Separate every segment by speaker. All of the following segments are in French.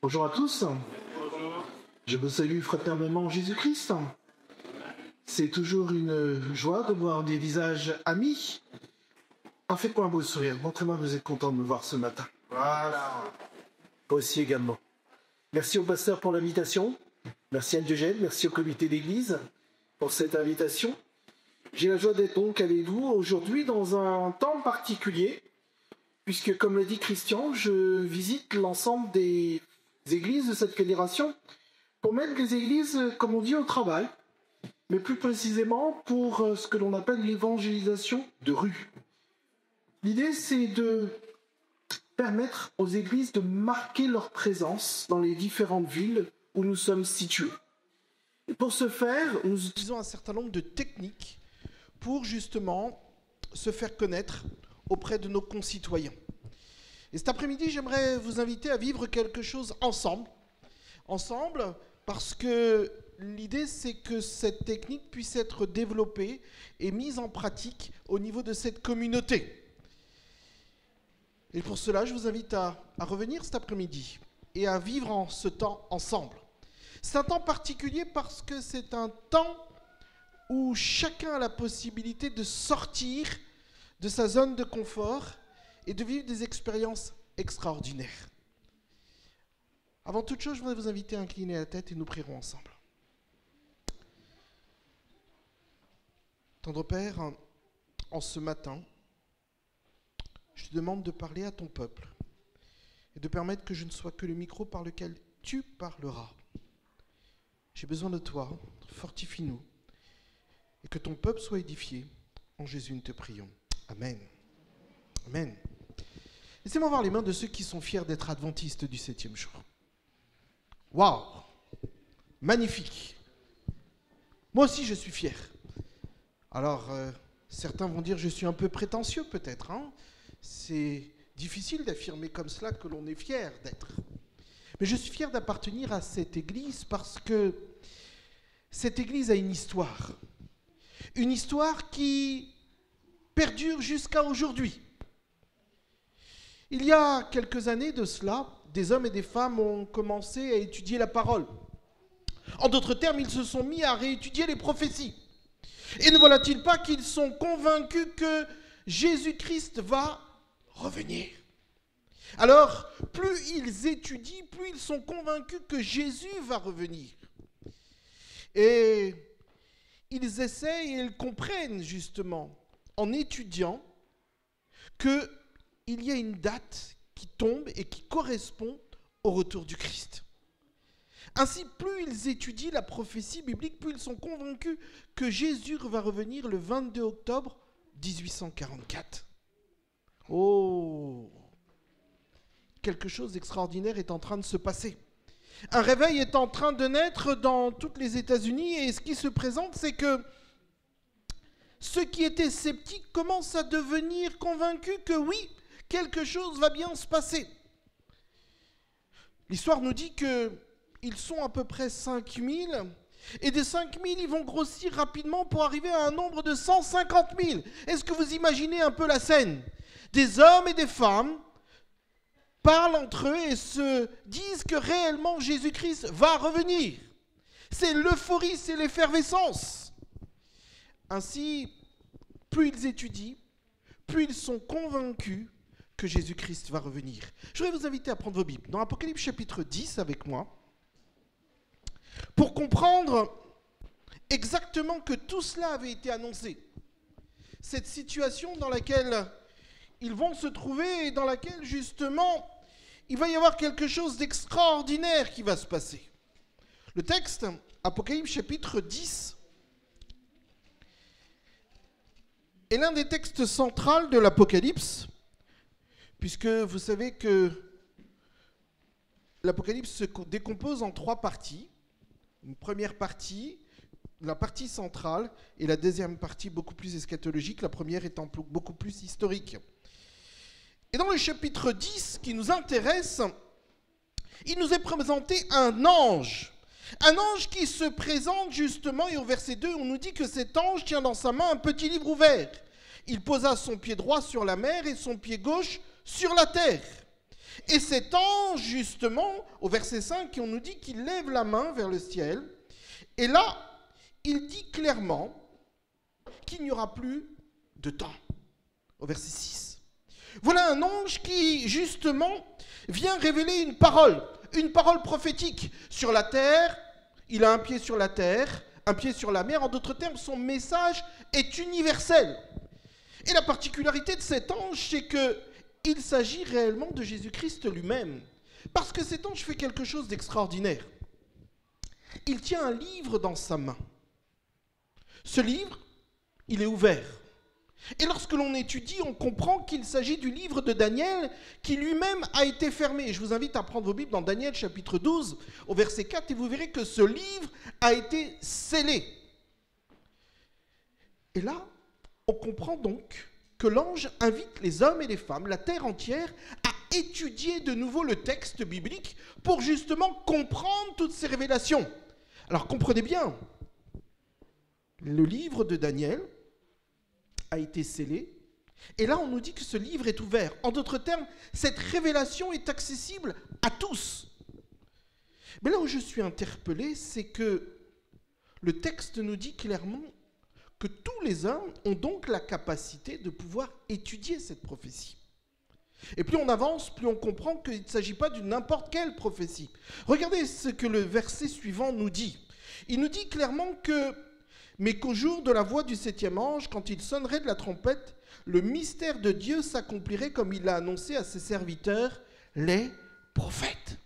Speaker 1: Bonjour à tous. Je vous salue fraternellement en Jésus-Christ. C'est toujours une joie de voir des visages amis. Faites-moi un beau sourire. Montrez-moi que vous êtes content de me voir ce matin. Voilà. Moi aussi également. Merci au pasteur pour l'invitation. Merci à Diogène. Merci au comité d'église pour cette invitation. J'ai la joie d'être donc avec vous aujourd'hui dans un temps particulier, puisque comme l'a dit Christian, je visite l'ensemble des églises de cette fédération pour mettre les églises, comme on dit, au travail, mais plus précisément pour ce que l'on appelle l'évangélisation de rue. L'idée, c'est de permettre aux églises de marquer leur présence dans les différentes villes où nous sommes situés. Et pour ce faire, nous utilisons un certain nombre de techniques pour justement se faire connaître auprès de nos concitoyens. Et cet après-midi, j'aimerais vous inviter à vivre quelque chose ensemble. Ensemble, parce que l'idée, c'est que cette technique puisse être développée et mise en pratique au niveau de cette communauté. Et pour cela, je vous invite à revenir cet après-midi et à vivre en ce temps ensemble. C'est un temps particulier parce que c'est un temps où chacun a la possibilité de sortir de sa zone de confort et de vivre des expériences extraordinaires. Avant toute chose, je voudrais vous inviter à incliner la tête et nous prierons ensemble. Tendre Père, en ce matin, je te demande de parler à ton peuple et de permettre que je ne sois que le micro par lequel tu parleras. J'ai besoin de toi, fortifie-nous, et que ton peuple soit édifié. En Jésus, nous te prions. Amen. Amen. Laissez-moi voir les mains de ceux qui sont fiers d'être adventistes du 7e jour. Waouh! Magnifique! Moi aussi, je suis fier. Alors, certains vont dire, je suis un peu prétentieux peut-être. C'est difficile d'affirmer comme cela que l'on est fier d'être. Mais je suis fier d'appartenir à cette église parce que cette église a une histoire. Une histoire qui perdure jusqu'à aujourd'hui. Il y a quelques années de cela, des hommes et des femmes ont commencé à étudier la parole. En d'autres termes, ils se sont mis à réétudier les prophéties. Et ne voilà-t-il pas qu'ils sont convaincus que Jésus-Christ va revenir? Alors, plus ils étudient, plus ils sont convaincus que Jésus va revenir. Et ils essayent et ils comprennent justement, en étudiant, qu'il y a une date qui tombe et qui correspond au retour du Christ. Ainsi, plus ils étudient la prophétie biblique, plus ils sont convaincus que Jésus va revenir le 22 octobre 1844. Oh! Quelque chose d'extraordinaire est en train de se passer. Un réveil est en train de naître dans toutes les États-Unis et ce qui se présente, c'est que ceux qui étaient sceptiques commencent à devenir convaincus que oui, quelque chose va bien se passer. L'histoire nous dit qu'ils sont à peu près 5000 et des 5000, ils vont grossir rapidement pour arriver à un nombre de 150 000. Est-ce que vous imaginez un peu la scène? Des hommes et des femmes parlent entre eux et se disent que réellement Jésus-Christ va revenir. C'est l'euphorie, c'est l'effervescence. Ainsi, plus ils étudient, plus ils sont convaincus que Jésus-Christ va revenir. Je voudrais vous inviter à prendre vos Bibles dans Apocalypse chapitre 10 avec moi, pour comprendre exactement que tout cela avait été annoncé. Cette situation dans laquelle ils vont se trouver et dans laquelle justement il va y avoir quelque chose d'extraordinaire qui va se passer. Le texte, Apocalypse chapitre 10, est l'un des textes centraux de l'Apocalypse, puisque vous savez que l'Apocalypse se décompose en 3 parties. Une première partie, la partie centrale, et la deuxième partie beaucoup plus eschatologique, la première étant beaucoup plus historique. Et dans le chapitre 10 qui nous intéresse, il nous est présenté un ange. Un ange qui se présente justement, et au verset 2, on nous dit que cet ange tient dans sa main un petit livre ouvert. Il posa son pied droit sur la mer et son pied gauche sur la terre.
Speaker 2: Et cet ange, justement, au verset 5, on nous dit qu'il lève la main vers le ciel. Et là, il dit clairement qu'il n'y aura plus de temps. Au verset 6. Voilà un ange qui, justement, vient révéler une parole prophétique sur la terre. Il a un pied sur la terre, un pied sur la mer. En d'autres termes, son message est universel. Et la particularité de cet ange, c'est qu'il s'agit réellement de Jésus-Christ lui-même. Parce que cet ange fait quelque chose d'extraordinaire. Il tient un livre dans sa main. Ce livre, il est ouvert. Et lorsque l'on étudie, on comprend qu'il s'agit du livre de Daniel qui lui-même a été fermé. Je vous invite à prendre vos Bibles dans Daniel chapitre 12 au verset 4 et vous verrez que ce livre a été scellé. Et là, on comprend donc que l'ange invite les hommes et les femmes, la terre entière, à étudier de nouveau le texte biblique pour justement comprendre toutes ces révélations. Alors comprenez bien, le livre de Daniel a été scellé, et là on nous dit que ce livre est ouvert. En d'autres termes, cette révélation est accessible à tous. Mais là où je suis interpellé, c'est que le texte nous dit clairement que tous les hommes ont donc la capacité de pouvoir étudier cette prophétie. Et plus on avance, plus on comprend qu'il ne s'agit pas d'une n'importe quelle prophétie. Regardez ce que le verset suivant nous dit. Il nous dit clairement que « Mais qu'au jour de la voix du 7e ange, quand il sonnerait de la trompette, le mystère de Dieu s'accomplirait comme il l'a annoncé à ses serviteurs, les prophètes. »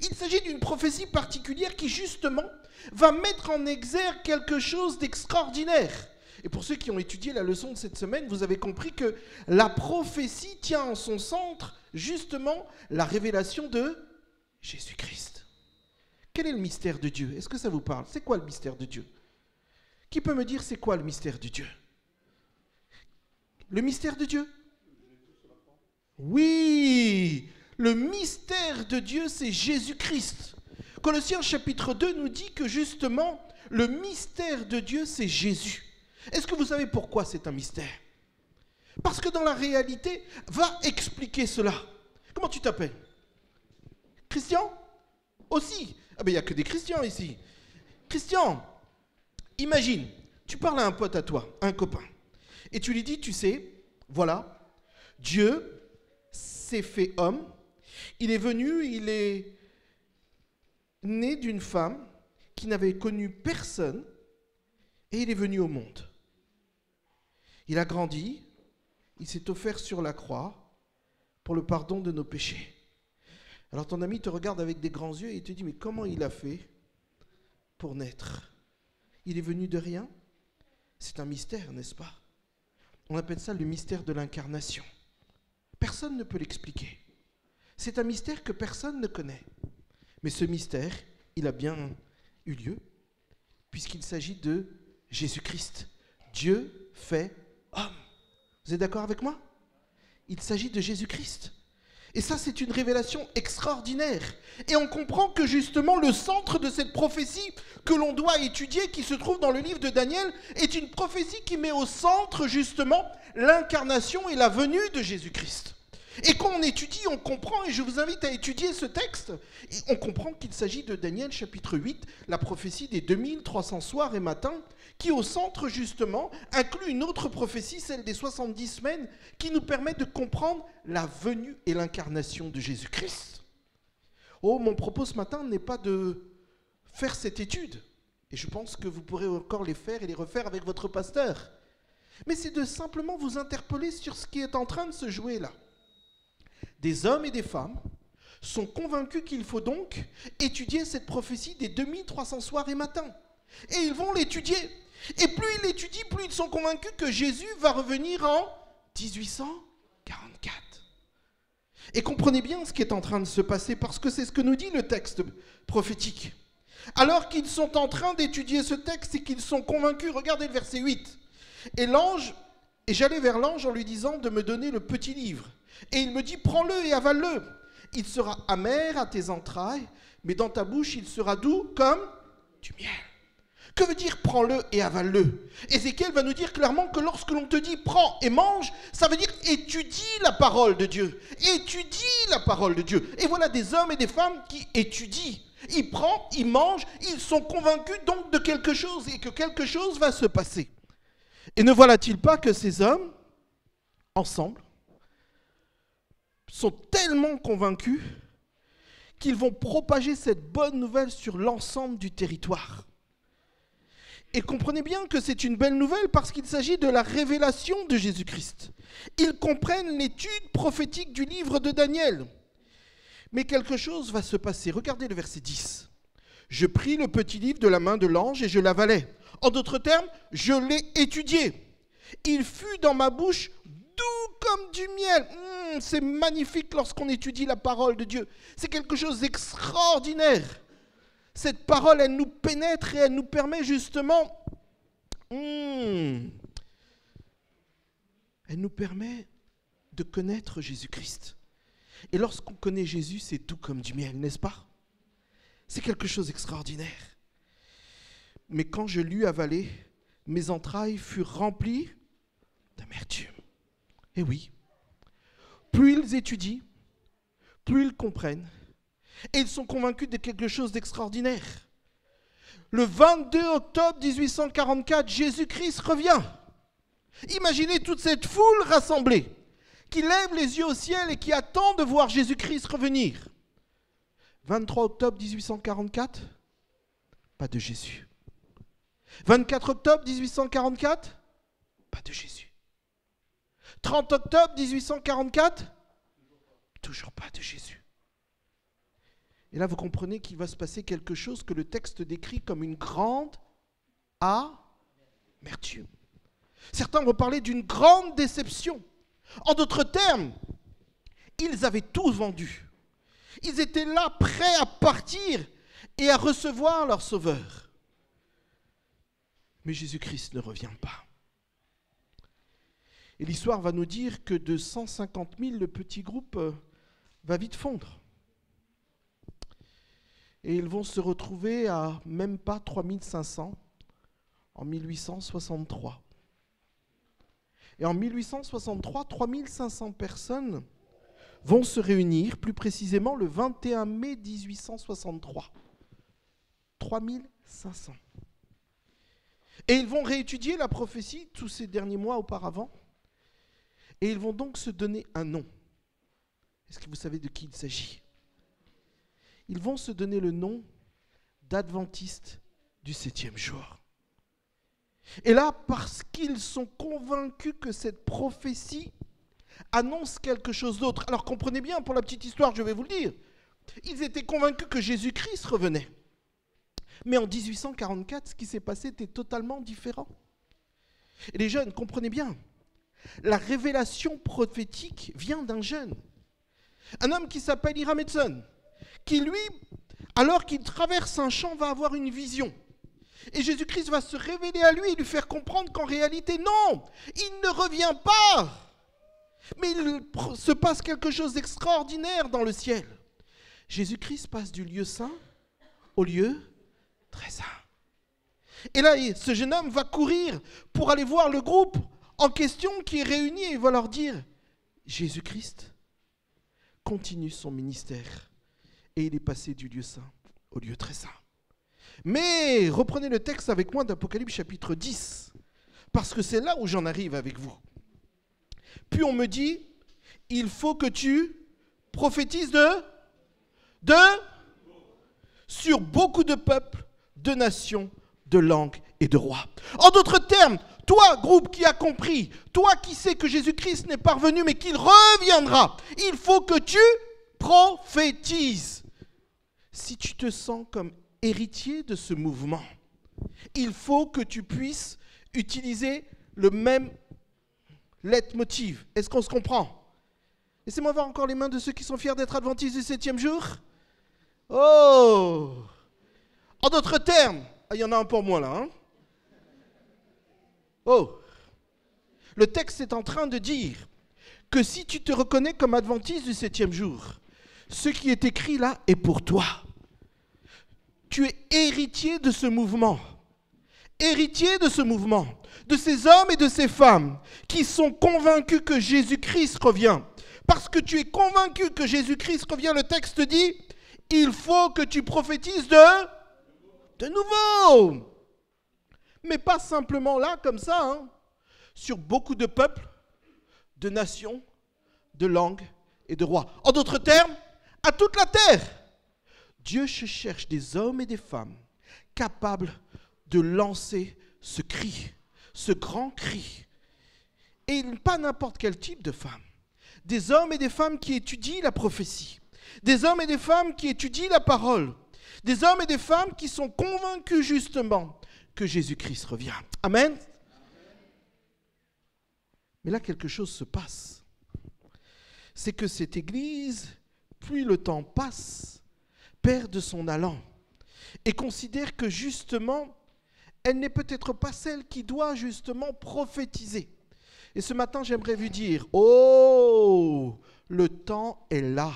Speaker 2: Il s'agit d'une prophétie particulière qui, justement, va mettre en exergue quelque chose d'extraordinaire. Et pour ceux qui ont étudié la leçon de cette semaine, vous avez compris que la prophétie tient en son centre, justement, la révélation de Jésus-Christ. Quel est le mystère de Dieu? Est-ce que ça vous parle? C'est quoi le mystère de Dieu? Qui peut me dire c'est quoi le mystère de Dieu? Le mystère de Dieu? Oui, le mystère de Dieu, c'est Jésus-Christ. Colossiens chapitre 2 nous dit que justement, le mystère de Dieu, c'est Jésus. Est-ce que vous savez pourquoi c'est un mystère? Parce que dans la réalité, va expliquer cela. Comment tu t'appelles? Christian? Aussi. Ah ben il n'y a que des Christians ici. Christian, imagine, tu parles à un pote à toi, un copain, et tu lui dis, tu sais, voilà, Dieu s'est fait homme, il est venu, il est né d'une femme qui n'avait connu personne, et il est venu au monde. Il a grandi, il s'est offert sur la croix pour le pardon de nos péchés. Alors ton ami te regarde avec des grands yeux et il te dit, mais comment il a fait pour naître? Il est venu de rien? C'est un mystère, n'est-ce pas? On appelle ça le mystère de l'incarnation. Personne ne peut l'expliquer. C'est un mystère que personne ne connaît. Mais ce mystère, il a bien eu lieu, puisqu'il s'agit de Jésus-Christ. Dieu fait homme. Vous êtes d'accord avec moi? Il s'agit de Jésus-Christ. Et ça, c'est une révélation extraordinaire. Et on comprend que justement, le centre de cette prophétie que l'on doit étudier, qui se trouve dans le livre de Daniel, est une prophétie qui met au centre justement l'incarnation et la venue de Jésus-Christ. Et quand on étudie, on comprend, et je vous invite à étudier ce texte, et on comprend qu'il s'agit de Daniel chapitre 8, la prophétie des 2300 soirs et matins, qui au centre justement inclut une autre prophétie, celle des 70 semaines, qui nous permet de comprendre la venue et l'incarnation de Jésus-Christ. Oh, mon propos ce matin n'est pas de faire cette étude, et je pense que vous pourrez encore les faire et les refaire avec votre pasteur, mais c'est de simplement vous interpeller sur ce qui est en train de se jouer là. Des hommes et des femmes sont convaincus qu'il faut donc étudier cette prophétie des 2300 soirs et matins. Et ils vont l'étudier. Et plus ils l'étudient, plus ils sont convaincus que Jésus va revenir en 1844. Et comprenez bien ce qui est en train de se passer, parce que c'est ce que nous dit le texte prophétique. Alors qu'ils sont en train d'étudier ce texte et qu'ils sont convaincus, regardez le verset 8. Et j'allais vers l'ange en lui disant de me donner le petit livre. Et il me dit, prends-le et avale-le. Il sera amer à tes entrailles, mais dans ta bouche, il sera doux comme du miel. Que veut dire prends-le et avale-le? Ézéchiel va nous dire clairement que lorsque l'on te dit prends et mange, ça veut dire étudie la parole de Dieu. Étudie la parole de Dieu. Et voilà des hommes et des femmes qui étudient. Ils prennent, ils mangent, ils sont convaincus donc de quelque chose et que quelque chose va se passer. Et ne voilà-t-il pas que ces hommes, ensemble, sont tellement convaincus qu'ils vont propager cette bonne nouvelle sur l'ensemble du territoire. Et comprenez bien que c'est une belle nouvelle parce qu'il s'agit de la révélation de Jésus-Christ. Ils comprennent l'étude prophétique du livre de Daniel. Mais quelque chose va se passer. Regardez le verset 10. Je pris le petit livre de la main de l'ange et je l'avalai. En d'autres termes, je l'ai étudié. Il fut dans ma bouche doux comme du miel. C'est magnifique lorsqu'on étudie la parole de Dieu. C'est quelque chose d'extraordinaire. Cette parole, elle nous pénètre et elle nous permet justement... Elle nous permet de connaître Jésus-Christ. Et lorsqu'on connaît Jésus, c'est tout comme du miel, n'est-ce pas? C'est quelque chose d'extraordinaire. Mais quand je l'eus avalé, mes entrailles furent remplies d'amertume. Et oui, plus ils étudient, plus ils comprennent, et ils sont convaincus de quelque chose d'extraordinaire. Le 22 octobre 1844, Jésus-Christ revient. Imaginez toute cette foule rassemblée, qui lève les yeux au ciel et qui attend de voir Jésus-Christ revenir. 23 octobre 1844, pas de Jésus. 24 octobre 1844, pas de Jésus. 30 octobre 1844, toujours pas de Jésus. Et là, vous comprenez qu'il va se passer quelque chose que le texte décrit comme une grande amertume. Certains vont parler d'une grande déception. En d'autres termes, ils avaient tous vendu. Ils étaient là, prêts à partir et à recevoir leur sauveur. Mais Jésus-Christ ne revient pas. Et l'histoire va nous dire que de 150 000, le petit groupe va vite fondre. Et ils vont se retrouver à même pas 3500 en 1863. Et en 1863, 3500 personnes vont se réunir, plus précisément le 21 mai 1863. 3500. Et ils vont réétudier la prophétie tous ces derniers mois auparavant. Et ils vont donc se donner un nom. Est-ce que vous savez de qui il s'agit? Ils vont se donner le nom d'adventistes du 7e jour. Et là, parce qu'ils sont convaincus que cette prophétie annonce quelque chose d'autre. Alors comprenez bien, pour la petite histoire, je vais vous le dire. Ils étaient convaincus que Jésus-Christ revenait. Mais en 1844, ce qui s'est passé était totalement différent. Et les jeunes, comprenez bien, la révélation prophétique vient d'un jeune. Un homme qui s'appelle Hiram Edson, qui lui, alors qu'il traverse un champ, va avoir une vision. Et Jésus-Christ va se révéler à lui et lui faire comprendre qu'en réalité, non, il ne revient pas. Mais il se passe quelque chose d'extraordinaire dans le ciel. Jésus-Christ passe du lieu saint au lieu très saint. Et là, ce jeune homme va courir pour aller voir le groupe en question qui est réuni et il va leur dire, Jésus-Christ continue son ministère et il est passé du lieu saint au lieu très saint. Mais reprenez le texte avec moi d'Apocalypse chapitre 10, parce que c'est là où j'en arrive avec vous. Puis on me dit, il faut que tu prophétises sur beaucoup de peuples, de nations, de langues et de rois. En d'autres termes, toi, groupe qui a compris, toi qui sais que Jésus-Christ n'est pas revenu mais qu'il reviendra, il faut que tu prophétises. Si tu te sens comme héritier de ce mouvement, il faut que tu puisses utiliser le même leitmotiv. Est-ce qu'on se comprend? Laissez-moi voir encore les mains de ceux qui sont fiers d'être adventistes du 7e jour. Oh! En d'autres termes, il y en a un pour moi là. Hein? Oh! Le texte est en train de dire que si tu te reconnais comme adventiste du 7e jour, ce qui est écrit là est pour toi. Tu es héritier de ce mouvement. héritier de ce mouvement, de ces hommes et de ces femmes qui sont convaincus que Jésus-Christ revient. Parce que tu es convaincu que Jésus-Christ revient, le texte dit, il faut que tu prophétises de nouveau. Mais pas simplement là, comme ça, hein, sur beaucoup de peuples, de nations, de langues et de rois. En d'autres termes, à toute la terre, Dieu cherche des hommes et des femmes capables de lancer ce cri, ce grand cri. Et pas n'importe quel type de femme. Des hommes et des femmes qui étudient la prophétie. Des hommes et des femmes qui étudient la parole. Des hommes et des femmes qui sont convaincus justement que Jésus-Christ revient. Amen. Mais là, quelque chose se passe. C'est que cette Église, plus le temps passe, perd de son allant et considère que justement, elle n'est peut-être pas celle qui doit justement prophétiser. Et ce matin, j'aimerais vous dire, oh, le temps est là.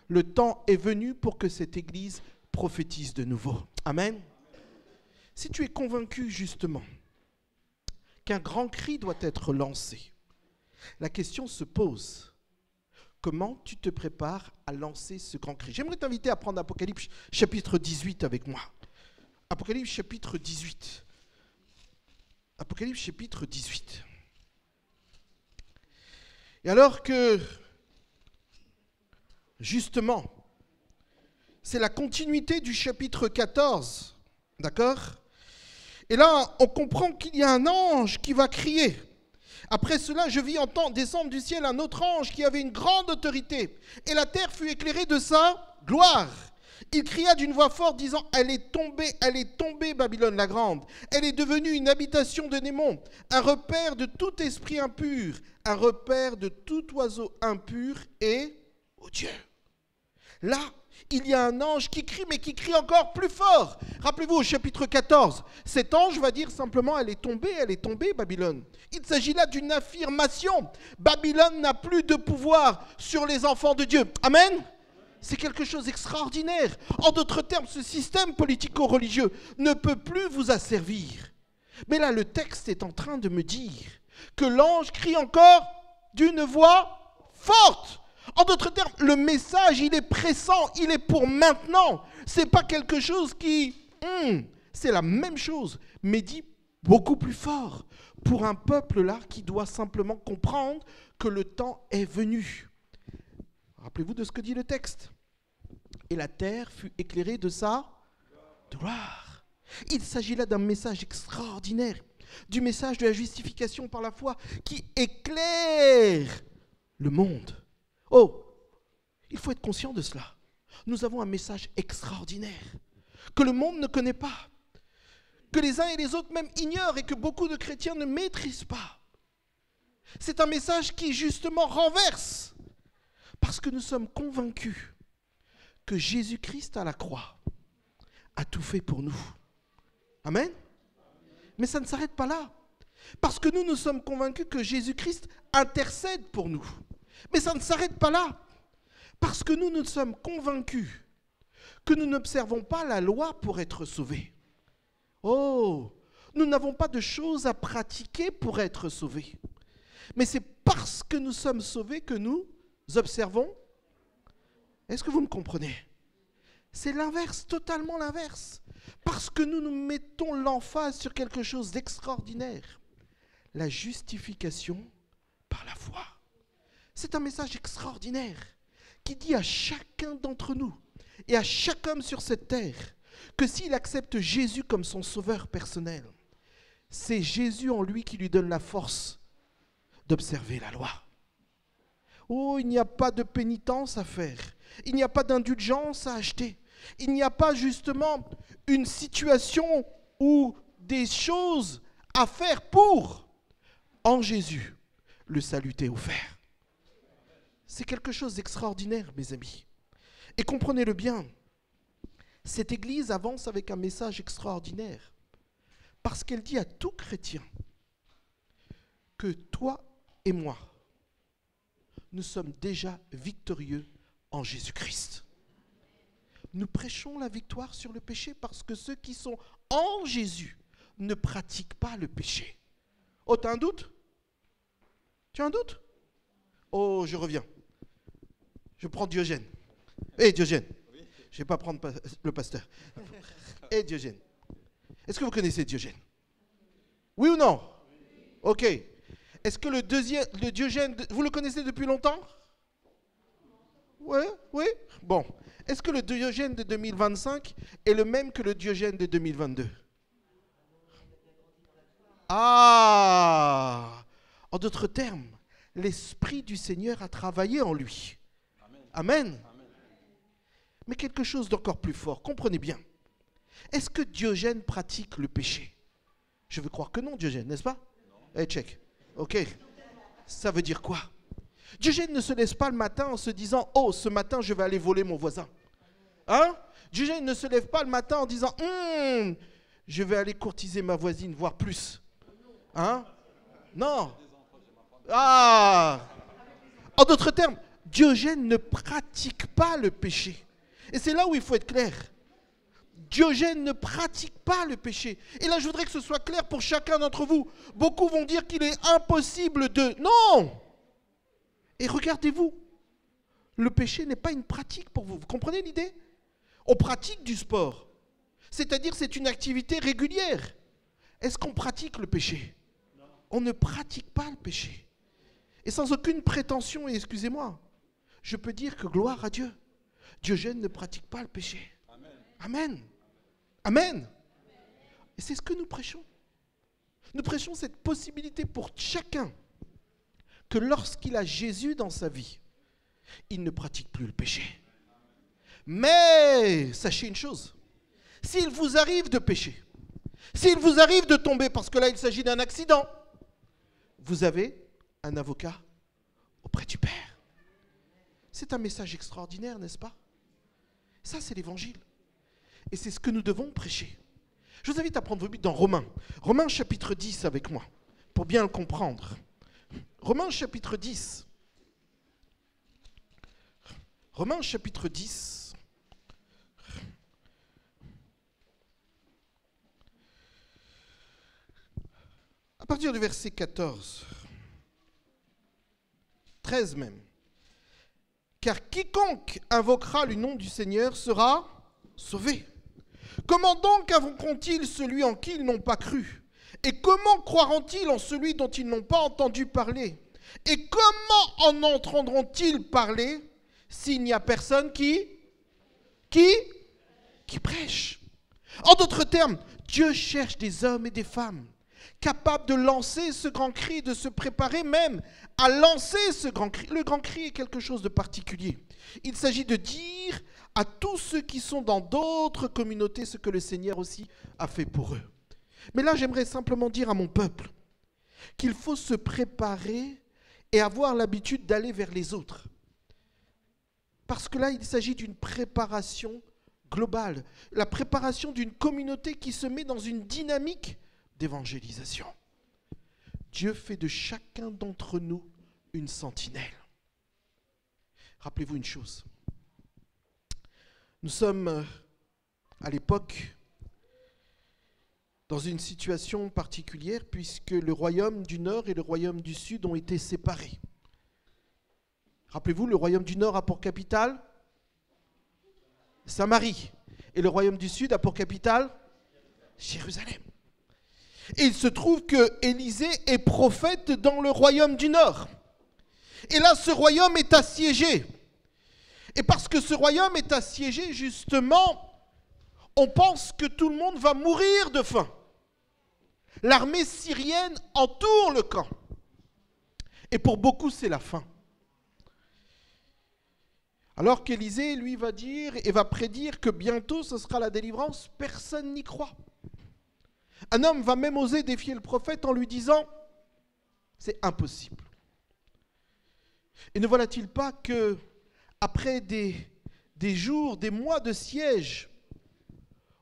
Speaker 2: Le temps est venu pour que cette Église prophétise de nouveau. Amen. Si tu es convaincu justement qu'un grand cri doit être lancé, la question se pose. Comment tu te prépares à lancer ce grand cri? J'aimerais t'inviter à prendre Apocalypse chapitre 18 avec moi. Apocalypse chapitre 18. Apocalypse chapitre 18. Et alors que, justement, c'est la continuité du chapitre 14, d'accord? Et là, on comprend qu'il y a un ange qui va crier. Après cela, je vis entendre descendre du ciel un autre ange qui avait une grande autorité. Et la terre fut éclairée de sa gloire. Il cria d'une voix forte, disant, elle est tombée, Babylone la grande. Elle est devenue une habitation de démons, un repère de tout esprit impur, un repère de tout oiseau impur et odieux. Là, il y a un ange qui crie, mais qui crie encore plus fort. Rappelez-vous au chapitre 14, cet ange va dire simplement, elle est tombée, Babylone. Il s'agit là d'une affirmation. Babylone n'a plus de pouvoir sur les enfants de Dieu. Amen. C'est quelque chose d'extraordinaire. En d'autres termes, ce système politico-religieux ne peut plus vous asservir. Mais là, le texte est en train de me dire que l'ange crie encore d'une voix forte. En d'autres termes, le message, il est pressant, il est pour maintenant. Ce n'est pas quelque chose qui... c'est la même chose, mais dit beaucoup plus fort. Pour un peuple là qui doit simplement comprendre que le temps est venu. Rappelez-vous de ce que dit le texte. Et la terre fut éclairée de sa gloire. Il s'agit là d'un message extraordinaire, du message de la justification par la foi qui éclaire le monde. Oh, il faut être conscient de cela. Nous avons un message extraordinaire que le monde ne connaît pas, que les uns et les autres même ignorent et que beaucoup de chrétiens ne maîtrisent pas. C'est un message qui justement renverse parce que nous sommes convaincus que Jésus-Christ à la croix a tout fait pour nous. Amen. Mais ça ne s'arrête pas là. Parce que nous sommes convaincus que Jésus-Christ intercède pour nous. Mais ça ne s'arrête pas là. Parce que nous sommes convaincus que nous n'observons pas la loi pour être sauvés. Oh, nous n'avons pas de choses à pratiquer pour être sauvés. Mais c'est parce que nous sommes sauvés que nous observons. Est-ce que vous me comprenez? C'est l'inverse, totalement l'inverse. Parce que nous mettons l'emphase sur quelque chose d'extraordinaire. La justification par la foi. C'est un message extraordinaire qui dit à chacun d'entre nous et à chaque homme sur cette terre que s'il accepte Jésus comme son sauveur personnel, c'est Jésus en lui qui lui donne la force d'observer la loi. Oh, il n'y a pas de pénitence à faire. Il n'y a pas d'indulgence à acheter. Il n'y a pas justement une situation ou des choses à faire pour. En Jésus, le salut est offert. C'est quelque chose d'extraordinaire, mes amis. Et comprenez-le bien, cette Église avance avec un message extraordinaire parce qu'elle dit à tout chrétien que toi et moi, nous sommes déjà victorieux en Jésus-Christ. Nous prêchons la victoire sur le péché parce que ceux qui sont en Jésus ne pratique pas le péché. Oh, tu as un doute? Tu as un doute? Oh, je reviens. Je prends Diogène. Hé, Diogène. Je ne vais pas prendre le pasteur. Hé, Diogène. Est-ce que vous connaissez Diogène? Oui ou non? Ok. Est-ce que le Diogène, vous le connaissez depuis longtemps? Oui, oui. Bon. Est-ce que le Diogène de 2025 est le même que le Diogène de 2022? Ah! En d'autres termes, l'Esprit du Seigneur a travaillé en lui. Amen. Mais quelque chose d'encore plus fort, comprenez bien. Est-ce que Diogène pratique le péché? Je veux croire que non, Diogène, n'est-ce pas? Eh, check. Ok. Ça veut dire quoi? Diogène ne se laisse pas le matin en se disant « Oh, ce matin, je vais aller voler mon voisin. » Hein? Diogène ne se lève pas le matin en disant « je vais aller courtiser ma voisine, voire plus. » Hein? Non. Ah! En d'autres termes, Diogène ne pratique pas le péché. Et c'est là où il faut être clair. Diogène ne pratique pas le péché. Et là, je voudrais que ce soit clair pour chacun d'entre vous. Beaucoup vont dire qu'il est impossible de... Non! Et regardez-vous, le péché n'est pas une pratique pour vous. Vous comprenez l'idée? On pratique du sport. C'est-à-dire c'est une activité régulière. Est-ce qu'on pratique le péché? On ne pratique pas le péché. Et sans aucune prétention, et excusez-moi, je peux dire que gloire à Dieu, Diogène ne pratique pas le péché. Amen. Amen. Et c'est ce que nous prêchons. Nous prêchons cette possibilité pour chacun que lorsqu'il a Jésus dans sa vie, il ne pratique plus le péché. Mais sachez une chose, s'il vous arrive de pécher, s'il vous arrive de tomber, parce que là il s'agit d'un accident, vous avez un avocat auprès du Père. C'est un message extraordinaire, n'est-ce pas? Ça, c'est l'évangile. Et c'est ce que nous devons prêcher. Je vous invite à prendre vos Bibles dans Romains. Romains chapitre 10 avec moi, pour bien le comprendre. Romains chapitre 10. Romains chapitre 10. À partir du verset 14. 13 même. Car quiconque invoquera le nom du Seigneur sera sauvé. Comment donc invoqueront-ils celui en qui ils n'ont pas cru? Et comment croiront-ils en celui dont ils n'ont pas entendu parler? Et comment en entendront-ils parler s'il n'y a personne qui prêche? En d'autres termes, Dieu cherche des hommes et des femmes capables de lancer ce grand cri, de se préparer même à lancer ce grand cri. Le grand cri est quelque chose de particulier. Il s'agit de dire à tous ceux qui sont dans d'autres communautés ce que le Seigneur aussi a fait pour eux. Mais là, j'aimerais simplement dire à mon peuple qu'il faut se préparer et avoir l'habitude d'aller vers les autres. Parce que là, il s'agit d'une préparation globale, la préparation d'une communauté qui se met dans une dynamique d'évangélisation. Dieu fait de chacun d'entre nous une sentinelle. Rappelez-vous une chose. Nous sommes à l'époque dans une situation particulière puisque le royaume du Nord et le royaume du Sud ont été séparés. Rappelez-vous, le royaume du Nord a pour capitale Samarie et le royaume du Sud a pour capitale Jérusalem. Et il se trouve que Élisée est prophète dans le royaume du Nord. Et là, ce royaume est assiégé. Et parce que ce royaume est assiégé, justement, on pense que tout le monde va mourir de faim. L'armée syrienne entoure le camp. Et pour beaucoup, c'est la faim. Alors qu'Élisée, lui, va dire et va prédire que bientôt, ce sera la délivrance, personne n'y croit. Un homme va même oser défier le prophète en lui disant « c'est impossible ». Et ne voilà-t-il pas que après des jours, des mois de siège,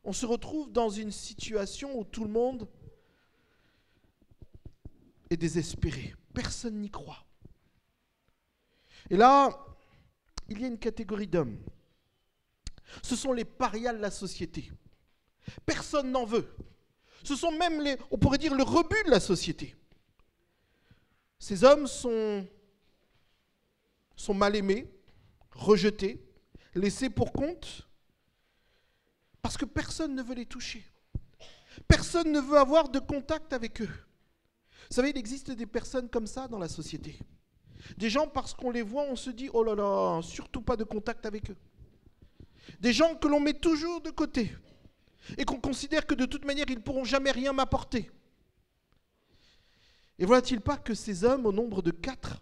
Speaker 2: on se retrouve dans une situation où tout le monde est désespéré. Personne n'y croit. Et là, il y a une catégorie d'hommes. Ce sont les parias de la société. Personne n'en veut. Ce sont même, on pourrait dire, le rebut de la société. Ces hommes sont mal aimés, rejetés, laissés pour compte, parce que personne ne veut les toucher. Personne ne veut avoir de contact avec eux. Vous savez, il existe des personnes comme ça dans la société. Des gens, parce qu'on les voit, on se dit, oh là là, surtout pas de contact avec eux. Des gens que l'on met toujours de côté et qu'on considère que de toute manière, ils ne pourront jamais rien m'apporter. Et voilà-t-il pas que ces hommes, au nombre de 4,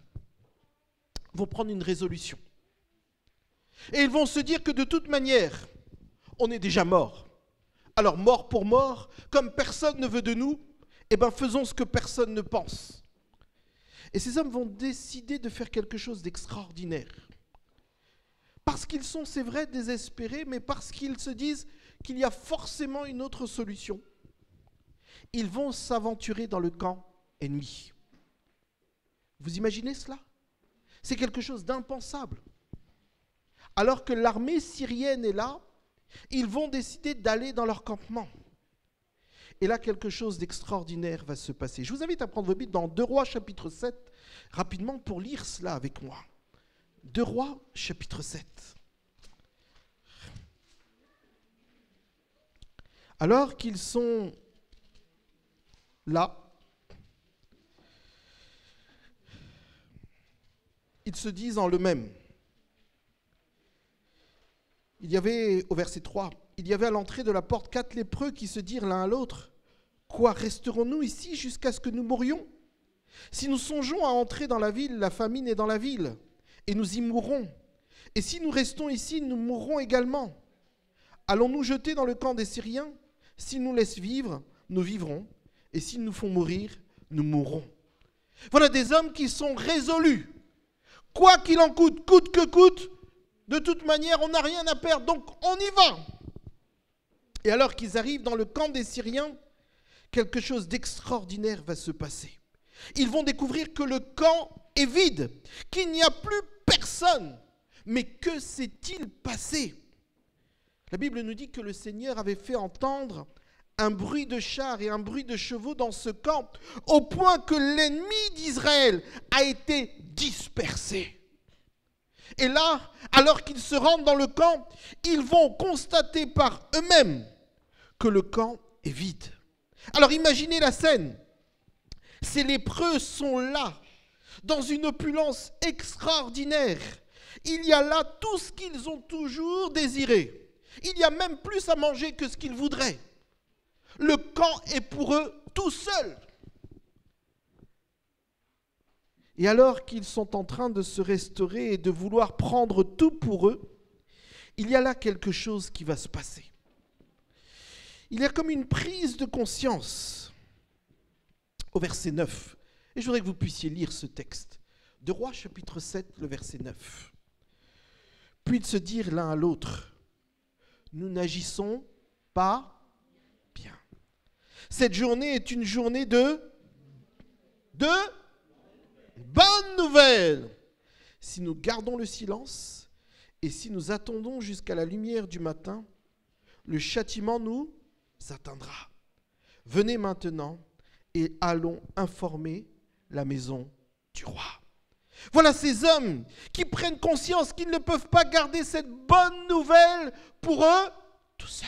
Speaker 2: vont prendre une résolution. Et ils vont se dire que de toute manière, on est déjà mort. Alors, mort pour mort, comme personne ne veut de nous, eh bien, faisons ce que personne ne pense. Et ces hommes vont décider de faire quelque chose d'extraordinaire. Parce qu'ils sont, c'est vrai, désespérés, mais parce qu'ils se disent qu'il y a forcément une autre solution. Ils vont s'aventurer dans le camp ennemi. Vous imaginez cela? C'est quelque chose d'impensable. Alors que l'armée syrienne est là, ils vont décider d'aller dans leur campement. Et là, quelque chose d'extraordinaire va se passer. Je vous invite à prendre vos Bibles dans 2 Rois chapitre 7, rapidement pour lire cela avec moi. 2 Rois chapitre 7. Alors qu'ils sont là, ils se disent en le même. Il y avait, au verset 3, il y avait à l'entrée de la porte 4 lépreux qui se dirent l'un à l'autre, « Quoi, resterons-nous ici jusqu'à ce que nous mourions? Si nous songeons à entrer dans la ville, la famine est dans la ville, et nous y mourrons. Et si nous restons ici, nous mourrons également. Allons-nous jeter dans le camp des Syriens? S'ils nous laissent vivre, nous vivrons, et s'ils nous font mourir, nous mourrons. » Voilà des hommes qui sont résolus. Quoi qu'il en coûte, coûte que coûte, de toute manière, on n'a rien à perdre, donc on y va. Et alors qu'ils arrivent dans le camp des Syriens, quelque chose d'extraordinaire va se passer. Ils vont découvrir que le camp est vide, qu'il n'y a plus personne. Mais que s'est-il passé? La Bible nous dit que le Seigneur avait fait entendre un bruit de chars et un bruit de chevaux dans ce camp, au point que l'ennemi d'Israël a été dispersé. Et là, alors qu'ils se rendent dans le camp, ils vont constater par eux-mêmes que le camp est vide. Alors imaginez la scène. Ces lépreux sont là, dans une opulence extraordinaire. Il y a là tout ce qu'ils ont toujours désiré. Il y a même plus à manger que ce qu'ils voudraient. Le camp est pour eux tout seul. Et alors qu'ils sont en train de se restaurer et de vouloir prendre tout pour eux, il y a là quelque chose qui va se passer. Il y a comme une prise de conscience au verset 9. Et je voudrais que vous puissiez lire ce texte. 2 Rois chapitre 7, le verset 9. Puis de se dire l'un à l'autre, nous n'agissons pas bien. Cette journée est une journée de bonne nouvelle. Si nous gardons le silence et si nous attendons jusqu'à la lumière du matin, le châtiment nous atteindra. Venez maintenant et allons informer la maison du roi. Voilà ces hommes qui prennent conscience qu'ils ne peuvent pas garder cette bonne nouvelle pour eux tout seuls.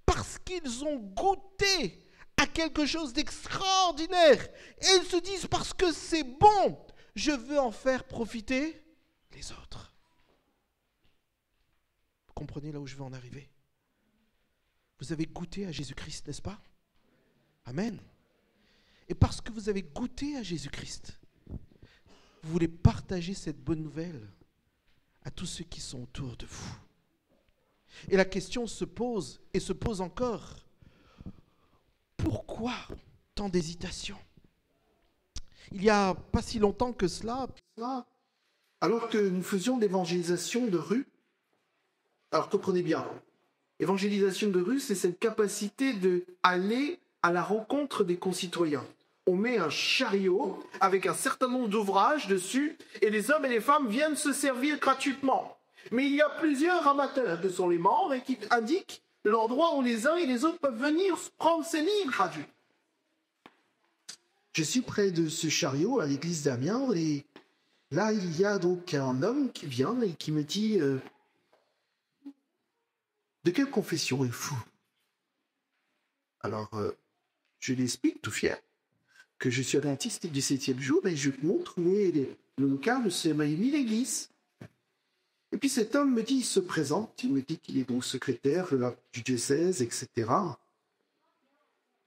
Speaker 2: Parce qu'ils ont goûté à quelque chose d'extraordinaire. Et ils se disent, parce que c'est bon, je veux en faire profiter les autres. Vous comprenez là où je veux en arriver? Vous avez goûté à Jésus-Christ, n'est-ce pas? Amen. Et parce que vous avez goûté à Jésus-Christ, vous voulez partager cette bonne nouvelle à tous ceux qui sont autour de vous. Et la question se pose, et se pose encore, pourquoi tant d'hésitation? Il n'y a pas si longtemps que cela,
Speaker 1: alors que nous faisions l'évangélisation de rue, alors comprenez bien, évangélisation de rue, c'est cette capacité d'aller à la rencontre des concitoyens. On met un chariot avec un certain nombre d'ouvrages dessus et les hommes et les femmes viennent se servir gratuitement. Mais il y a plusieurs amateurs que sont les membres et qui indiquent l'endroit où les uns et les autres peuvent venir prendre ces livres. Je suis près de ce chariot à l'église d'Amiens et là, il y a donc un homme qui vient et qui me dit de quelle confession êtes-vous? Alors, je lui explique tout fier que je suis adventiste du 7e jour et je lui montre où est le local où se réunit l'église. Et puis cet homme me dit, il se présente, il me dit qu'il est donc secrétaire du diocèse, etc.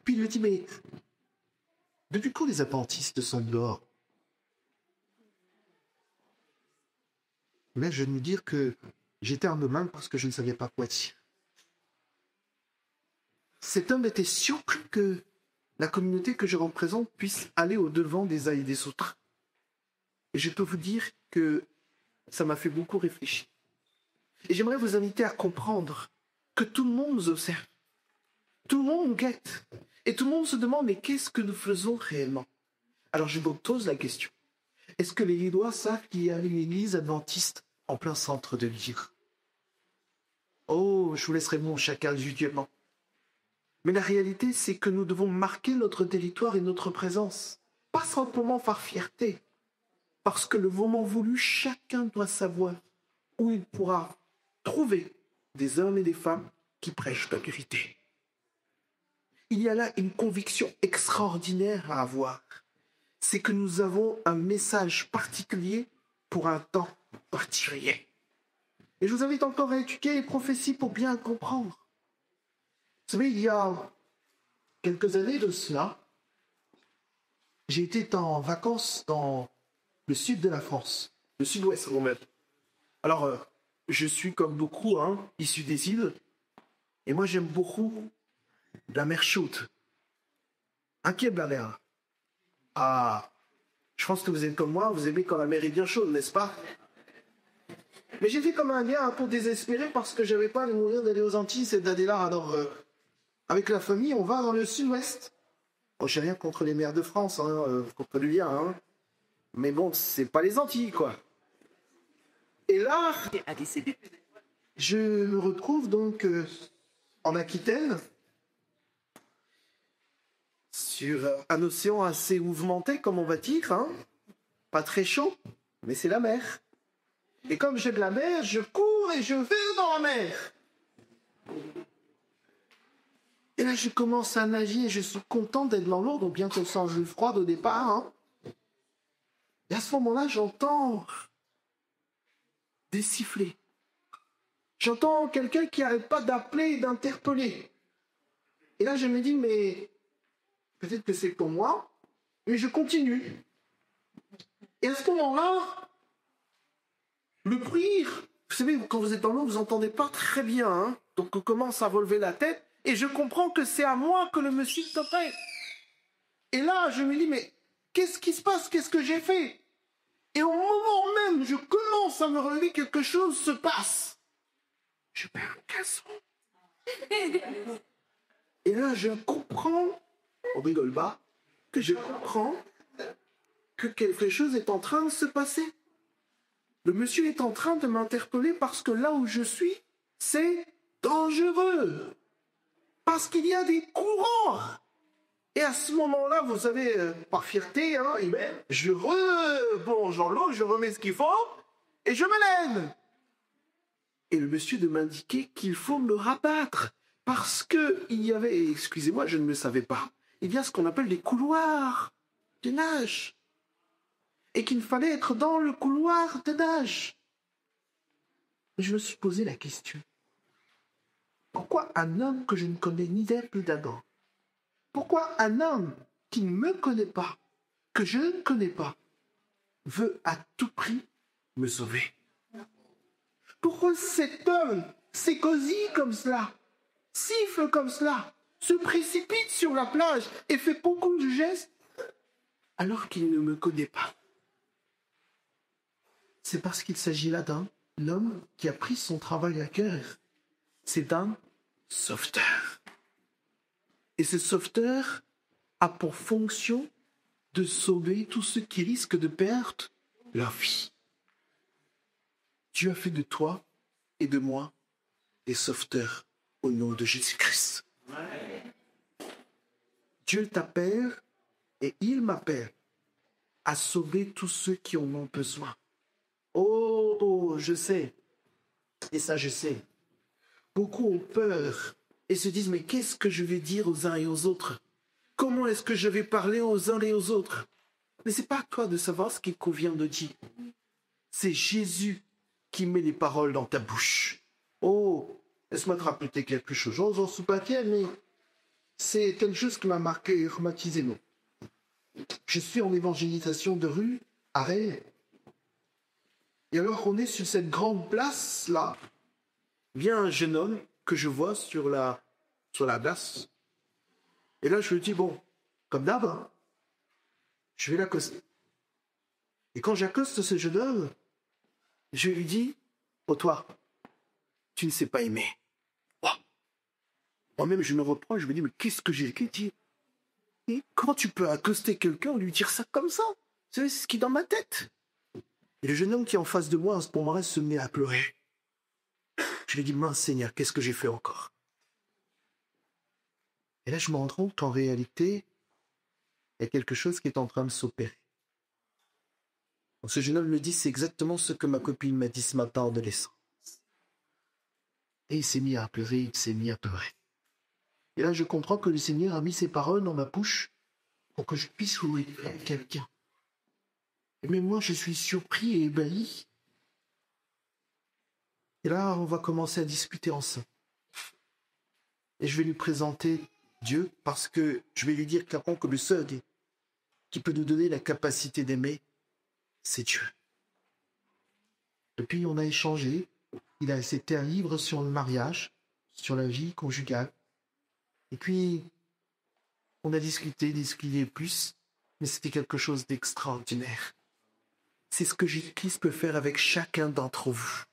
Speaker 1: Puis il me dit, mais depuis quand les adventistes sont dehors? Mais je vais lui dire que j'étais en main parce que je ne savais pas quoi dire. Cet homme était surpris que la communauté que je représente puisse aller au-devant des uns et des autres. Et je peux vous dire que ça m'a fait beaucoup réfléchir. Et j'aimerais vous inviter à comprendre que tout le monde nous observe. Tout le monde nous guette. Et tout le monde se demande, mais qu'est-ce que nous faisons réellement? Alors je vous pose la question. Est-ce que les Lillois savent qu'il y a une église adventiste en plein centre de l'île? Oh, je vous laisserai mon chacun le jugement. Mais la réalité, c'est que nous devons marquer notre territoire et notre présence. Pas simplement par fierté. Parce que le moment voulu, chacun doit savoir où il pourra trouver des hommes et des femmes qui prêchent la vérité. Il y a là une conviction extraordinaire à avoir. C'est que nous avons un message particulier pour un temps particulier. Et je vous invite encore à étudier les prophéties pour bien comprendre. Vous savez, il y a quelques années de cela, j'ai été en vacances dans le sud de la France, le sud-ouest quand même. Alors, je suis comme beaucoup, issu des îles, et moi j'aime beaucoup la mer chaude. Qui aime la mer? Ah, je pense que vous êtes comme moi, vous aimez quand la mer est bien chaude, n'est-ce pas? Mais j'ai fait comme un gars un peu désespéré parce que j'avais pas les moyens d'aller aux Antilles cette année-là. Alors, avec la famille, on va dans le sud-ouest. Bon, j'ai rien contre les mers de France, contre le lien, mais bon, c'est pas les Antilles, quoi. Et là, je me retrouve donc en Aquitaine, sur un océan assez mouvementé, comme on va dire, pas très chaud, mais c'est la mer. Et comme j'ai de la mer, je cours et je vais dans la mer. Et là, je commence à nager et je suis content d'être dans l'eau, donc bien qu'on sent froide au départ. Et à ce moment-là, j'entends des sifflets. J'entends quelqu'un qui n'arrête pas d'appeler et d'interpeller. Et là, je me dis, mais peut-être que c'est pour moi, mais je continue. Et à ce moment-là, le bruit, vous savez, quand vous êtes dans l'eau, vous n'entendez pas très bien. Donc on commence à relever la tête et je comprends que c'est à moi que le monsieur t'appelle. Et là, je me dis, mais qu'est-ce qui se passe? Qu'est-ce que j'ai fait? Et au moment même, je commence à me relever, quelque chose se passe. Je perds un caleçon. Et là, je comprends, on rigole pas, que je comprends que quelque chose est en train de se passer. Le monsieur est en train de m'interpeller parce que là où je suis, c'est dangereux. Parce qu'il y a des courants. Et à ce moment-là, vous savez, par fierté, je rebonge dans l'eau, je remets ce qu'il faut, et je me lève. Et le monsieur de m'indiquer qu'il faut me rabattre. Parce qu'il y avait, excusez-moi, je ne le savais pas, il y a ce qu'on appelle des couloirs de nage. Et qu'il fallait être dans le couloir de nage. Je me suis posé la question. Pourquoi un homme que je ne connais ni d'Ève ni d'Adam? Pourquoi un homme qui ne me connaît pas, que je ne connais pas, veut à tout prix me sauver? Pourquoi cet homme s'écosille comme cela, siffle comme cela, se précipite sur la plage et fait beaucoup de gestes alors qu'il ne me connaît pas? C'est parce qu'il s'agit là d'un homme qui a pris son travail à cœur. C'est un sauveteur. Et ce sauveteur a pour fonction de sauver tous ceux qui risquent de perdre leur vie. Dieu a fait de toi et de moi des sauveteurs au nom de Jésus-Christ. Dieu t'appelle et il m'appelle à sauver tous ceux qui en ont besoin. Oh, je sais. Et ça, je sais. Beaucoup ont peur et se disent, mais qu'est-ce que je vais dire aux uns et aux autres? Comment est-ce que je vais parler aux uns et aux autres? Mais ce n'est pas à toi de savoir ce qu'il convient de dire. C'est Jésus qui met les paroles dans ta bouche. Oh, laisse-moi te rappeler quelque chose. J'en suis pas fier, mais c'est quelque chose qui m'a marqué et traumatisé. Non. Je suis en évangélisation de rue à Rennes. Et alors on est sur cette grande place-là. Vient un jeune homme que je vois sur la place. Et là, je lui dis, bon, comme d'hab, hein, je vais l'accoster. Et quand j'accoste ce jeune homme, je lui dis, oh toi, tu ne sais pas aimer. Oh. Moi-même, je me reprends et je me dis, mais qu'est-ce que j'ai dit? Et comment tu peux accoster quelqu'un et lui dire ça comme ça? C'est ce qui est dans ma tête. Et le jeune homme qui est en face de moi, à ce moment-là, se met à pleurer. Je lui dis, mince Seigneur, qu'est-ce que j'ai fait encore? Et là, je me rends compte qu'en réalité, il y a quelque chose qui est en train de s'opérer. Donc, ce jeune homme me dit, c'est exactement ce que ma copine m'a dit ce matin en adolescence. Et il s'est mis à pleurer, il s'est mis à pleurer. Et là, je comprends que le Seigneur a mis ses paroles dans ma bouche pour que je puisse ouvrir à quelqu'un. Mais moi, je suis surpris et ébahi. Et là, on va commencer à discuter ensemble. Et je vais lui présenter Dieu parce que je vais lui dire clairement que le seul qui peut nous donner la capacité d'aimer, c'est Dieu. Depuis, on a échangé. Il a été un livre sur le mariage, sur la vie conjugale. Et puis, on a discuté plus, mais c'était quelque chose d'extraordinaire. C'est ce que Jésus-Christ peut faire avec chacun d'entre vous.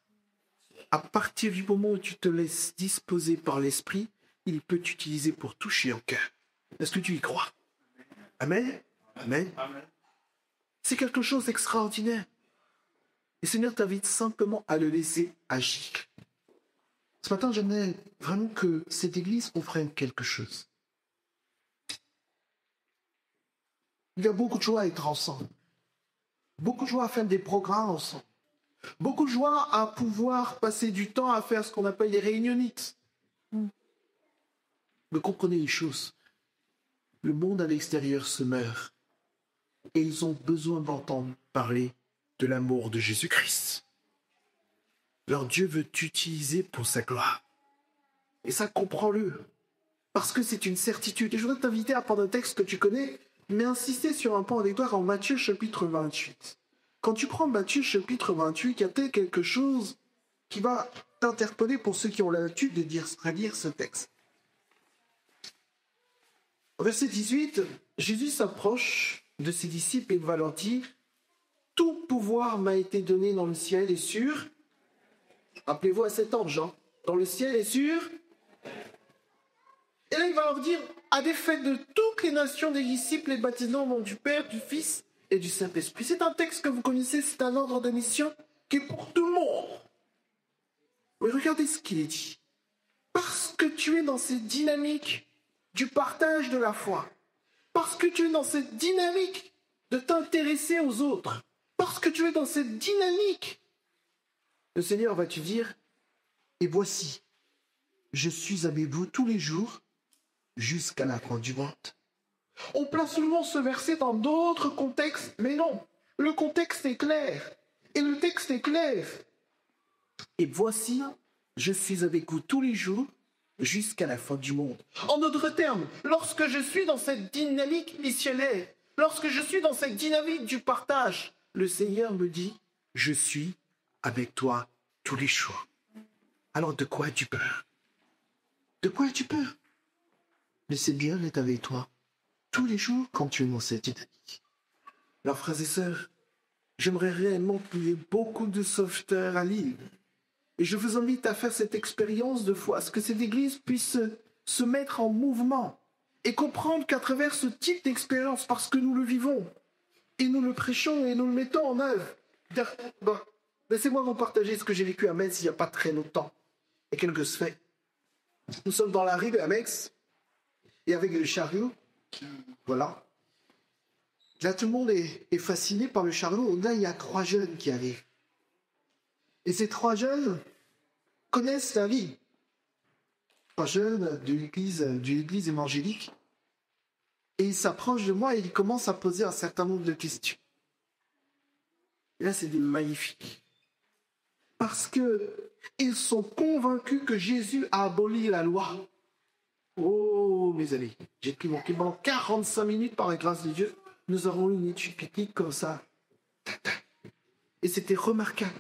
Speaker 1: À partir du moment où tu te laisses disposer par l'Esprit, il peut t'utiliser pour toucher au cœur. Est-ce que tu y crois? Amen? Amen. C'est quelque chose d'extraordinaire. Et le Seigneur t'invite simplement à le laisser agir. Ce matin, j'aimerais vraiment que cette église comprenne quelque chose. Il y a beaucoup de joie à être ensemble. Beaucoup de joie à faire des programmes ensemble. Beaucoup de joie à pouvoir passer du temps à faire ce qu'on appelle les réunionites. Mais comprenez les choses. Le monde à l'extérieur se meurt. Et ils ont besoin d'entendre parler de l'amour de Jésus-Christ. Leur Dieu veut t'utiliser pour sa gloire. Et ça, comprends-le. Parce que c'est une certitude. Et je voudrais t'inviter à prendre un texte que tu connais, mais insister sur un point avec toi en Matthieu chapitre 28. Quand tu prends Matthieu chapitre 28, il y a peut-être quelque chose qui va t'interpeller pour ceux qui ont l'habitude de lire ce texte. Au verset 18, Jésus s'approche de ses disciples et va leur dire « Tout pouvoir m'a été donné dans le ciel et sur... » Rappelez-vous à cet ange, hein, dans le ciel et sur... Et là, il va leur dire « À des fêtes de toutes les nations des disciples, les baptisant au nom du Père, du Fils et du Saint-Esprit. » C'est un texte que vous connaissez, c'est un ordre de mission qui est pour tout le monde. Mais regardez ce qu'il est dit. Parce que tu es dans cette dynamique du partage de la foi, parce que tu es dans cette dynamique de t'intéresser aux autres, parce que tu es dans cette dynamique, le Seigneur va te dire, et voici, je suis avec vous tous les jours jusqu'à la fin du monde. On place souvent ce verset dans d'autres contextes, mais non, le contexte est clair, et le texte est clair. Et voici, je suis avec vous tous les jours jusqu'à la fin du monde. En d'autres termes, lorsque je suis dans cette dynamique missionnaire, lorsque je suis dans cette dynamique du partage, le Seigneur me dit, je suis avec toi tous les jours. Alors de quoi as-tu peur? De quoi as-tu peur? Le Seigneur est avec toi tous les jours quand tu es dans cette dynamique. Alors frères et sœurs, j'aimerais réellement qu'il y ait beaucoup de sauveteurs à Lille. Et je vous invite à faire cette expérience de foi, à ce que cette église puisse se mettre en mouvement et comprendre qu'à travers ce type d'expérience, parce que nous le vivons, et nous le prêchons et nous le mettons en œuvre. Bon, laissez-moi vous partager ce que j'ai vécu à Metz il n'y a pas très longtemps, et quelques faits. Nous sommes dans la rue de Amex, et avec le chariot, voilà. Là, tout le monde est fasciné par le chariot. Là, il y a 3 jeunes qui arrivent. Et ces 3 jeunes connaissent la vie. 3 jeunes de l'église évangélique. Et ils s'approchent de moi et ils commencent à poser un certain nombre de questions. Et là, c'est magnifique. Parce qu'ils sont convaincus que Jésus a aboli la loi. Oh, mes amis, j'ai pris mon pendant 45 minutes par la grâce de Dieu. Nous aurons une étude pique comme ça. Et c'était remarquable.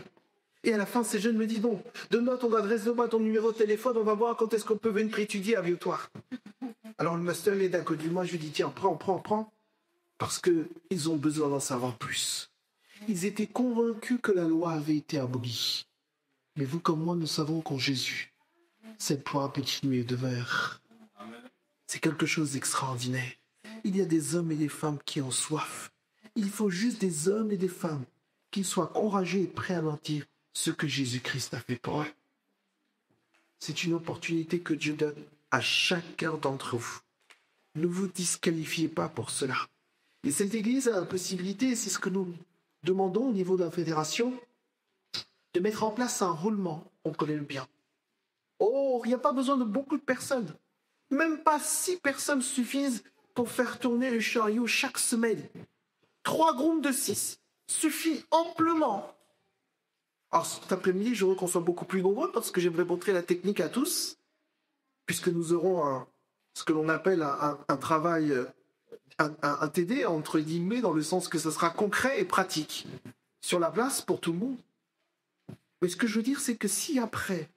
Speaker 1: Et à la fin, ces jeunes me disent, bon, donne-moi ton adresse, donne-moi ton numéro de téléphone, on va voir quand est-ce qu'on peut venir étudier à Vieux-Toire. Alors le master est d'un côté de moi, je lui dis, tiens, prends. Parce qu'ils ont besoin d'en savoir plus. Ils étaient convaincus que la loi avait été abolie. Mais vous comme moi, nous savons qu'en Jésus, cette poire petite nuée de verre, c'est quelque chose d'extraordinaire. Il y a des hommes et des femmes qui ont soif. Il faut juste des hommes et des femmes qui soient courageux et prêts à leur dire ce que Jésus-Christ a fait pour eux. C'est une opportunité que Dieu donne à chacun d'entre vous. Ne vous disqualifiez pas pour cela. Et cette Église a la possibilité, c'est ce que nous demandons au niveau de la fédération, de mettre en place un roulement. On connaît le bien. Oh, il n'y a pas besoin de beaucoup de personnes. Même pas 6 personnes suffisent pour faire tourner le chariot chaque semaine. 3 groupes de 6 suffit amplement. Alors cet après-midi, je veux qu'on soit beaucoup plus nombreux parce que j'aimerais montrer la technique à tous, puisque nous aurons ce que l'on appelle un travail, un TD, entre guillemets, dans le sens que ce sera concret et pratique, sur la place pour tout le monde. Mais ce que je veux dire, c'est que si après,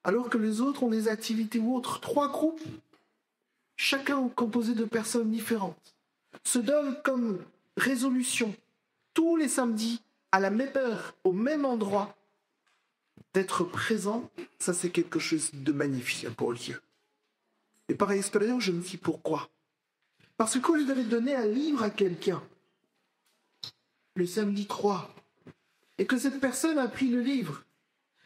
Speaker 1: alors que les autres ont des activités ou autres, 3 groupes, chacun composé de personnes différentes, se donnent comme résolution, tous les samedis, à la même heure, au même endroit, d'être présent, ça c'est quelque chose de magnifique pour Dieu. Et par expérience, je me dis pourquoi. Parce que quand je devais donner un livre à quelqu'un, le samedi 3, et que cette personne a pris le livre,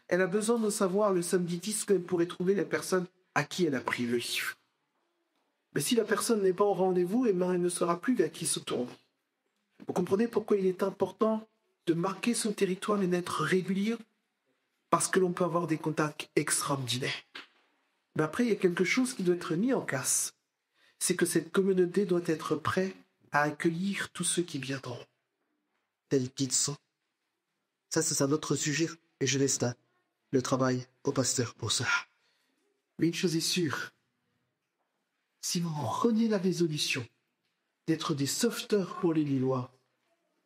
Speaker 1: elle a besoin de savoir le samedi 10 qu'elle pourrait trouver la personne à qui elle a pris le livre. Mais si la personne n'est pas au rendez-vous, eh bien, elle ne saura plus vers qui se tourner. Vous comprenez pourquoi il est important de marquer son territoire et d'être régulier? Parce que l'on peut avoir des contacts extraordinaires. Mais après, il y a quelque chose qui doit être mis en place. C'est que cette communauté doit être prête à accueillir tous ceux qui viendront. Tels qu'ils sont. Ça, c'est un autre sujet. Et je laisse là le travail au pasteur pour ça. Mais une chose est sûre. Si vous prenez la résolution d'être des sauveteurs pour les Lillois,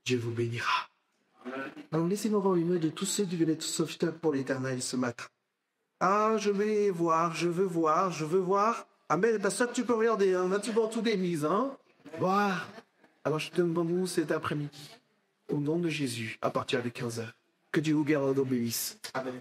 Speaker 1: Dieu vous bénira. Alors laissez-moi voir une main de tous ceux qui veulent être sauveteurs pour l'Éternel ce matin. Ah, je veux voir. Ah, mais ben, ça tu peux regarder, hein. Là tu vois tout des mises, hein. Voir. Alors je te demande vous cet après-midi, au nom de Jésus, à partir de 15h. Que Dieu vous garde et bénisse. Amen.